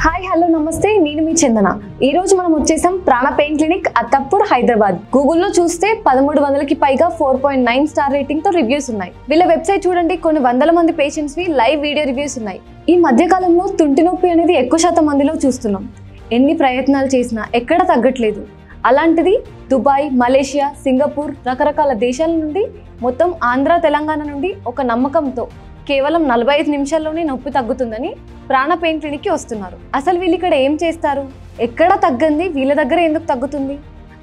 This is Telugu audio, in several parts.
హాయ్ హలో నమస్తే నేను మీ చందన ఈ రోజు మనం వచ్చేసాం ప్రాణ పెయిన్ క్లినిక్ అత్తపూర్ హైదరాబాద్ గూగుల్లో చూస్తే 1300కి పైగా 4.9 స్టార్ రేటింగ్ తో రివ్యూస్ ఉన్నాయి వీళ్ళ వెబ్సైట్ చూడండి కొన్ని వందల మంది patients we live video reviews ఉన్నాయి ఈ మధ్య కాలంలో తుంటి నొప్పి అనేది ఎక్కువ శాతం మందిలో చూస్తున్నాం ఎన్ని ప్రయత్నాలు చేసినా ఎక్కడ తగ్గట్లేదు అలాంటిది దుబాయ్ మలేషియా సింగపూర్ రకరకాల దేశాల నుండి మొత్తం ఆంధ్ర తెలంగాణ నుండి ఒక నమ్మకంతో కేవలం 45 నిమిషాల్లోనే నొప్పి తగ్గుతుందని ప్రాణ పెయిన్ క్లినిక్కి వస్తున్నారు అసలు వీళ్ళు ఇక్కడ ఏం చేస్తారు ఎక్కడ తగ్గంది వీళ్ళ దగ్గర ఎందుకు తగ్గుతుంది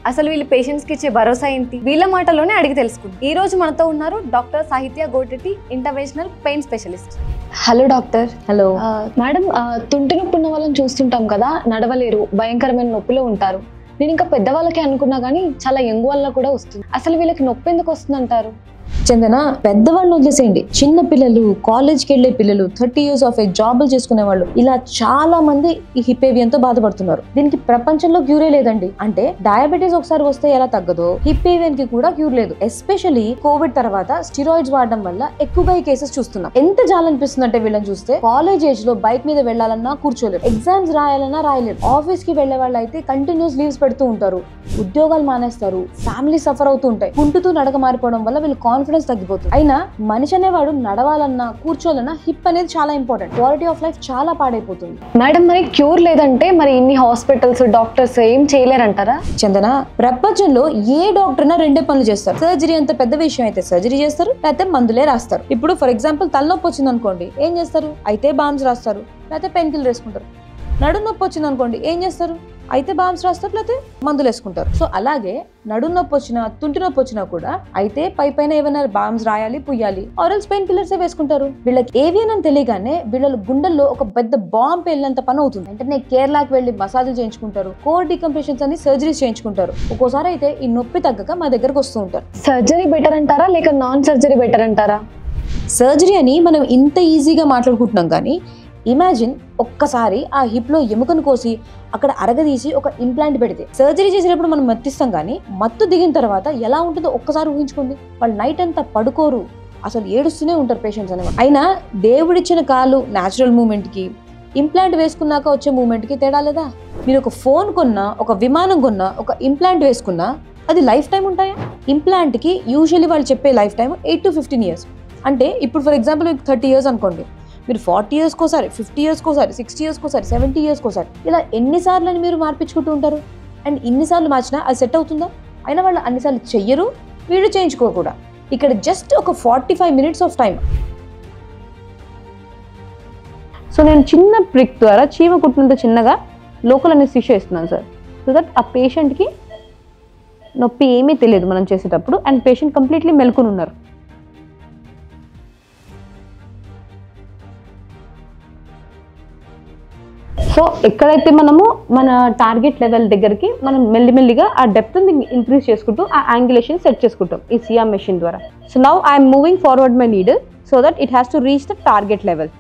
అసలు వీళ్ళు పేషెంట్స్కి ఇచ్చే భరోసా ఏంటి వీళ్ళ మాటలోనే అడిగి తెలుసుకుందాం ఈ రోజు మనతో ఉన్నారు doctor Sahitya Gotetti interventional pain specialist hello doctor hello madam తుంటి నొప్పి ఉన్న వాళ్ళని చూస్తుంటాం కదా నడవలేరు భయంకరమైన నొప్పిలో ఉంటారు నేను ఇంకా పెద్దవాళ్ళకి అనుకున్నా కానీ చాలా యంగ్ వాళ్ళ కూడా వస్తుంది అసలు వీళ్ళకి నొప్పి ఎందుకు వస్తుంది అంటారు చందన పెద్దవాళ్ళని వదిలేసేయండి చిన్న పిల్లలు కాలేజ్కి వెళ్ళే పిల్లలు 30 years ఆఫ్ ఏజ్ జాబులు చేసుకునే వాళ్ళు ఇలా చాలా మంది ఈ హిప్పేవియన్ తో బాధపడుతున్నారు దీనికి ప్రపంచంలో క్యూరే లేదండి అంటే డయాబెటీస్ ఒకసారి వస్తే ఎలా తగ్గదో హిప్పేవియన్ కి కూడా క్యూర్ లేదు ఎస్పెషల్లీ కోవిడ్ తర్వాత స్టిరాయిడ్స్ వాడడం వల్ల ఎక్కువగా ఈ కేసెస్ చూస్తున్నాం ఎంత జాలనిపిస్తుంది అంటే వీళ్ళని చూస్తే కాలేజ్ ఏజ్ లో బైక్ మీద వెళ్లాలన్నా కూర్చోలేరు ఎగ్జామ్స్ రాయాలన్నా రాయలేరు ఆఫీస్ కి వెళ్లే వాళ్ళు అయితే కంటిన్యూస్ లీవ్స్ పెడుతూ ఉంటారు ఉద్యోగాలు మానేస్తారు ఫ్యామిలీ సఫర్ అవుతూ ఉంటాయి కుంటుతూ నడక మారిపోవడం వల్ల వీళ్ళు కాన్ఫిడెన్స్ తగ్గిపోతుంది అయినా మనిషి అనేవాడు నడవాలన్నా కూర్చోవాలన్నా హిప్ అనేది చాలా ఇంపార్టెంట్ క్వాలిటీ ఆఫ్ లైఫ్ చాలా పాడైపోతుంది మేడం మరి క్యూర్ లేదంటే మరి ఇన్ని హాస్పిటల్స్ డాక్టర్స్ ఏం చేయలేరంటారా చందన ప్రపంచంలో ఏ డాక్టర్ అయినా రెండే పనులు చేస్తారు సర్జరీ అంత పెద్ద విషయం అయితే సర్జరీ చేస్తారు లేకపోతే మందులే రాస్తారు ఇప్పుడు ఫర్ ఎగ్జాంపుల్ తలనొప్పి వచ్చింది అనుకోండి ఏం చేస్తారు అయితే బామ్స్ రాస్తారు లేకపోతే పెయిన్ కిల్లర్ వేసుకుంటారు నడుము నొప్పి వచ్చింది అనుకోండి ఏం చేస్తారు అయితే బామ్స్ రాస్తారు లేకపోతే మందులు వేసుకుంటారు సో అలాగే నడుము నొప్పి వచ్చినా తుంటి నొప్పి వచ్చినా కూడా అయితే పైన ఏమైనా బామ్స్ రాయాలి పుయ్యాలి ఆరల్స్ పెయిన్ కిల్లర్స్ వేసుకుంటారు వీళ్ళకి ఏవియన్ అని తెలియగానే వీళ్ళ గుండెల్లో ఒక పెద్ద బాంబ్ వెళ్ళినంత పని అవుతుంది అంటే కేరళకి వెళ్ళి మసాజులు చేయించుకుంటారు కోర్ డికంప్రెషన్స్ అని సర్జరీస్ చేయించుకుంటారు ఒక్కోసారి అయితే ఈ నొప్పి తగ్గక మా దగ్గరకు వస్తూ ఉంటారు సర్జరీ బెటర్ అంటారా లేక నాన్ సర్జరీ బెటర్ అంటారా సర్జరీ అని మనం ఇంత ఈజీగా మాట్లాడుకుంటున్నాం కానీ ఇమాజిన్ ఒక్కసారి ఆ హిప్ లో ఎముకను కోసి అక్కడ అరగదీసి ఒక ఇంప్లాంట్ పెడితే సర్జరీ చేసేటప్పుడు మనం మత్తిస్తాం కానీ మత్తు దిగిన తర్వాత ఎలా ఉంటుందో ఒక్కసారి ఊహించుకోండి వాళ్ళు నైట్ అంతా పడుకోరు అసలు ఏడుస్తూనే ఉంటారు పేషెంట్స్ అనేవాళ్ళు అయినా దేవుడిచ్చిన కాలు న్యాచురల్ మూమెంట్ కి ఇంప్లాంట్ వేసుకున్నాక వచ్చే మూమెంట్ కి తేడా లేదా మీరు ఒక ఫోన్ కొన్నా ఒక విమానం కొన్నా ఒక ఇంప్లాంట్ వేసుకున్నా అది లైఫ్ టైం ఉంటాయా ఇంప్లాంట్ కి యూజువల్లీ వాళ్ళు చెప్పే లైఫ్ టైం 8 to 15 years అంటే ఇప్పుడు ఫర్ ఎగ్జాంపుల్ 30 years అనుకోండి మీరు 40 years కోసారి 50 years కోసారి 60 years కోసారి 70 years కోసారి ఇలా ఎన్నిసార్లు అని మీరు మార్పించుకుంటూ ఉంటారు అండ్ ఇన్నిసార్లు మార్చినా అది సెట్ అవుతుందా అయినా వాళ్ళు అన్నిసార్లు చెయ్యరు వీళ్ళు చేయించుకోకూడదు ఇక్కడ జస్ట్ ఒక 45 minutes ఆఫ్ టైం సో నేను చిన్న ప్రిక్ ద్వారా చీమ కుట్టినంత చిన్నగా లోకల్ అనెస్థీషియా ఇస్తున్నాను సార్ సో దట్ ఆ పేషెంట్కి నొప్పి ఏమీ తెలియదు మనం చేసేటప్పుడు అండ్ పేషెంట్ కంప్లీట్లీ మెలుకుని ఉన్నారు సో ఎక్కడైతే మనము మన టార్గెట్ లెవెల్ దగ్గరికి మనం మెల్లిమెల్లిగా ఆ డెప్త్ ఇంక్రీజ్ చేసుకుంటూ ఆ యాంగులేషన్ సెట్ చేసుకుంటాం ఈ సిఆర్ మెషిన్ ద్వారా so now I'm moving forward my needle so that it has to reach the target level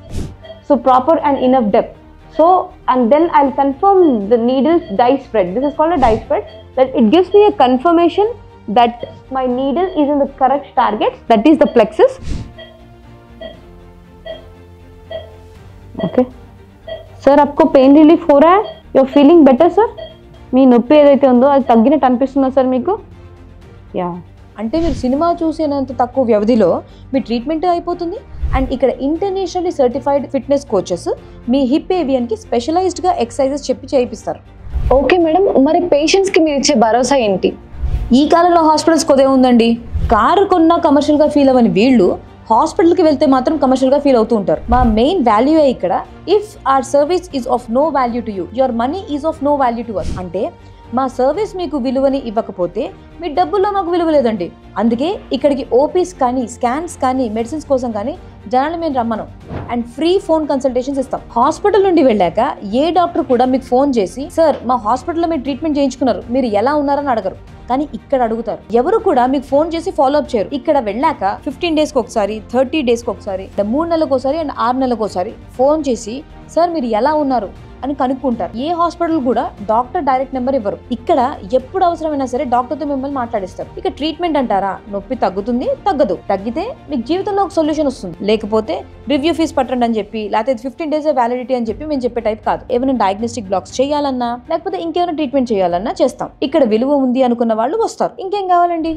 so proper and enough depth so and then I'll confirm the needle's dye spread. This is called a dye spread, that it gives me a confirmation that my needle is in the correct target, that is the plexus. Okay sir, आपको पेन रिलीफ हो रहा है, you're feeling better sir? మీ నొప్పి ఏదైతే ఉందో అది తగ్గినట్టు అనిపిస్తుందా సార్ మీకు? యా అంటే మీరు సినిమా చూసేంత తక్కువ వ్యవధిలో మీ ట్రీట్మెంట్ అయిపోతుంది అండ్ ఇక్కడ ఇంటర్నేషనల్లీ సర్టిఫైడ్ ఫిట్నెస్ కోచెస్ మీ హిప్ ఏవియన్కి స్పెషలైజ్డ్గా ఎక్సర్సైజెస్ చెప్పి చేయిస్తారు ఓకే మేడం మరి పేషెంట్స్కి మీరు ఇచ్చే భరోసా ఏంటి ఈ కాలంలో హాస్పిటల్స్ కొదే ఉందండి కారు కొన్నా కమర్షియల్గా ఫీల్ అవ్వని వీళ్ళు హాస్పిటల్కి వెళ్తే మాత్రం కమర్షియల్గా ఫీల్ అవుతూ ఉంటారు మా మెయిన్ వాల్యూ ఇక్కడ if our service is of no value to you your money is of no value to us అంటే మా సర్వీస్ మీకు విలువని ఇవ్వకపోతే మీ డబ్బుల్లో మాకు విలువ లేదండి అందుకే ఇక్కడికి ఓపీస్ కానీ స్కాన్స్ కానీ మెడిసిన్స్ కోసం కానీ జనాలు మేము రమ్మను అండ్ ఫ్రీ ఫోన్ కన్సల్టేషన్స్ ఇస్తాం హాస్పిటల్ నుండి వెళ్ళాక ఏ డాక్టర్ కూడా మీకు ఫోన్ చేసి సార్ మా హాస్పిటల్లో మీరు ట్రీట్మెంట్ చేయించుకున్నారు మీరు ఎలా ఉన్నారని అడగరు కానీ ఇక్కడ అడుగుతారు ఎవరు కూడా మీకు ఫోన్ చేసి ఫాలో అప్ చేయరు ఇక్కడ వెళ్ళాక 15 daysకి ఒకసారి 30 daysకి ఒకసారి 3 నెలలకు ఒకసారి అండ్ 6 నెలలకు ఒకసారి ఫోన్ చేసి సార్ మీరు ఎలా ఉన్నారు అని కనుక్కుంటారు. ఏ హాస్పిటల్ కూడా డాక్టర్ డైరెక్ట్ నెంబర్ ఇవ్వరు. ఇక్కడ ఎప్పుడు అవసరమైనా సరే డాక్టర్తో మిమ్మల్ని మాట్లాడిస్తారు. ఇక ట్రీట్మెంట్ అంటారా, నొప్పి తగ్గుతుంది, తగ్గదు. తగ్గితే మీకు జీవితంలో ఒక సొల్యూషన్ వస్తుంది. లేకపోతే రివ్యూ ఫీజు పట్టండి అని చెప్పి, లేకపోతే 15 days వ్యాలిడిటీ అని చెప్పి మేము చెప్పే టైప్ కాదు. ఏమైనా డయాగ్నోస్టిక్ బ్లాక్స్ చేయాలన్నా లేకపోతే ఇంకేమైనా ట్రీట్మెంట్ చేయాలన్నా చేస్తాం. ఇక్కడ విలువ ఉంది అనుకున్న వాళ్ళు వస్తారు. ఇంకేం కావాలండి?